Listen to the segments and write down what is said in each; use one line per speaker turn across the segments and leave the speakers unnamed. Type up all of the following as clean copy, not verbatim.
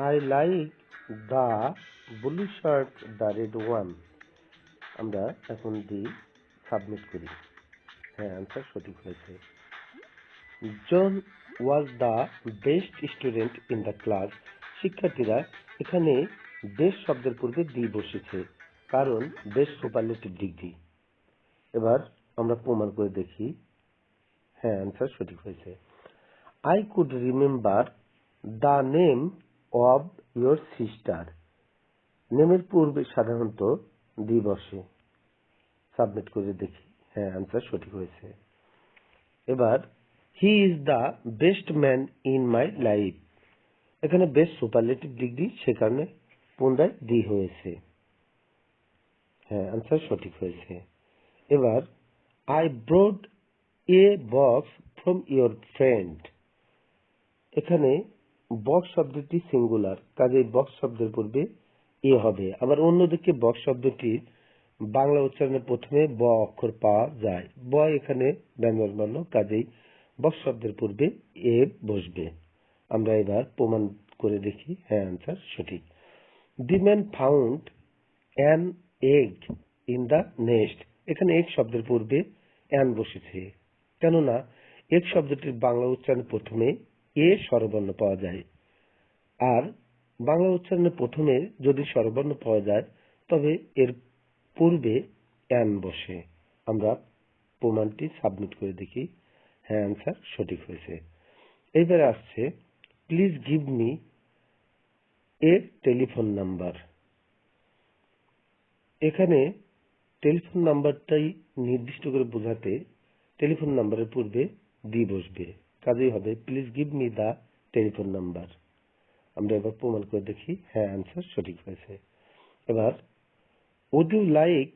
I like the blue shirt the red one. আমরা এখন submit করি। হ্যাঁ, আনসার সঠিক হয়েছে। John was the best student in the class. শিক্ষার্থীরা এখানে বেস্ট শব্দের পূর্বে দি বসেছে, কারণ বেস্ট সুপারলেটিভ ডিগ্রি। এবার আমরা প্রমাণ করে দেখি। হ্যাঁ, আনসার সঠিক হয়েছে। I could remember the name of your sister. নেমের পূর্বে সাধারণত দি বসে। সাবমিট করে দেখি। হ্যাঁ, আনসার সঠিক হয়েছে। এবার he is the best man in my life. এখানে বেস্ট সুপারলেটিভ ডিগ্রি, সে কারণে পুনরায় দি হয়েছে। হ্যাঁ, আনসার সঠিক হয়েছে। এবার I brought a box from your friend. এখানে বক্স শব্দটি সিঙ্গুলার, কাজেই বক্স শব্দের পূর্বে এ হবে। আবার অন্যদিকে বক্স শব্দটির বাংলা উচ্চারণের প্রথমে ব অক্ষর পাওয়া যায়। ব এখানে ব্যঞ্জন বর্ণ, কাজেই বক্স শব্দের পূর্বে এ বসবে। আমরা এবার প্রমাণ করে দেখি। হ্যাঁ, আনসার সঠিক। The man found an egg in the nest. এখানে এগ শব্দের পূর্বে অ্যান বসেছে, কেননা এগ শব্দটির বাংলা উচ্চারণের প্রথমে এ স্বরবর্ণ পাওয়া যায়। আর বাংলা উচ্চারণের প্রথমে যদি স্বরবর্ণ পাওয়া যায়, তবে এর পূর্বে অ্যান বসে। আমরা প্রমাণটি সাবমিট করে দেখি। হ্যাঁ, আনসার সঠিক হয়েছে। এইবারে আসছে please give me a telephone number. এখানে টেলিফোন নাম্বারটাই নির্দিষ্ট করে বোঝাতে টেলিফোন নাম্বারের পূর্বে দি বসবে, কাজেই হবে please give me the telephone number. আমরা এবার প্রমাণ করে দেখি। হ্যাঁ, আনসার সঠিক হয়েছে। এবার would you like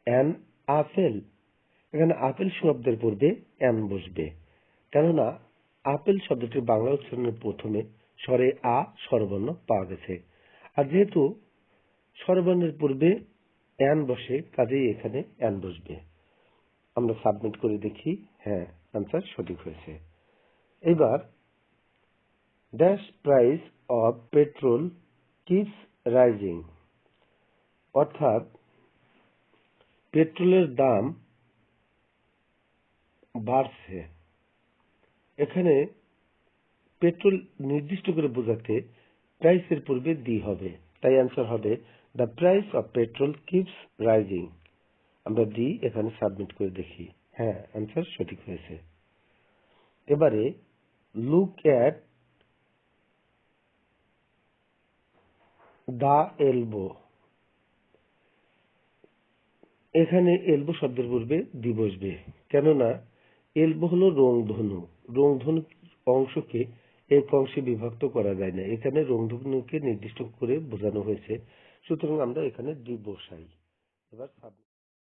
an apple. এখানে আপেল শব্দের পূর্বে অ্যান বসবে, কেননা আপেল শব্দটির বাংলা উচ্চারণের প্রথমে স্বরে আ স্বরবর্ণ পাওয়া গেছে। আর যেহেতু স্বরবর্ণের পূর্বে অ্যান বসে, কাজেই এখানে অ্যান বসবে। আমরা সাবমিট করে দেখি। হ্যাঁ, আনসার সঠিক হয়েছে। এবার dash price of petrol keeps rising, অর্থাৎ পেট্রোলের দাম বাড়ছে। এখানে পেট্রোল নির্দিষ্ট করে বোঝাতে প্রাইসের পূর্বে দি হবে, তাই অ্যান্সার হবে the price of petrol keeps rising. আমরা দি এখানে সাবমিট করে দেখি। হ্যাঁ, অ্যান্সার সঠিক হয়েছে। এবারে লুক অ্যাট দ্য এলবো। এখানে এলবো শব্দের পূর্বে দি বসবে, কেননা এলবো হলো রংধনু। রংধনু অংশকে এক অংশে বিভক্ত করা যায় না, এখানে রংধনুকে নির্দিষ্ট করে বোঝানো হয়েছে, সুতরাং আমরা এখানে দি বসাই। এবার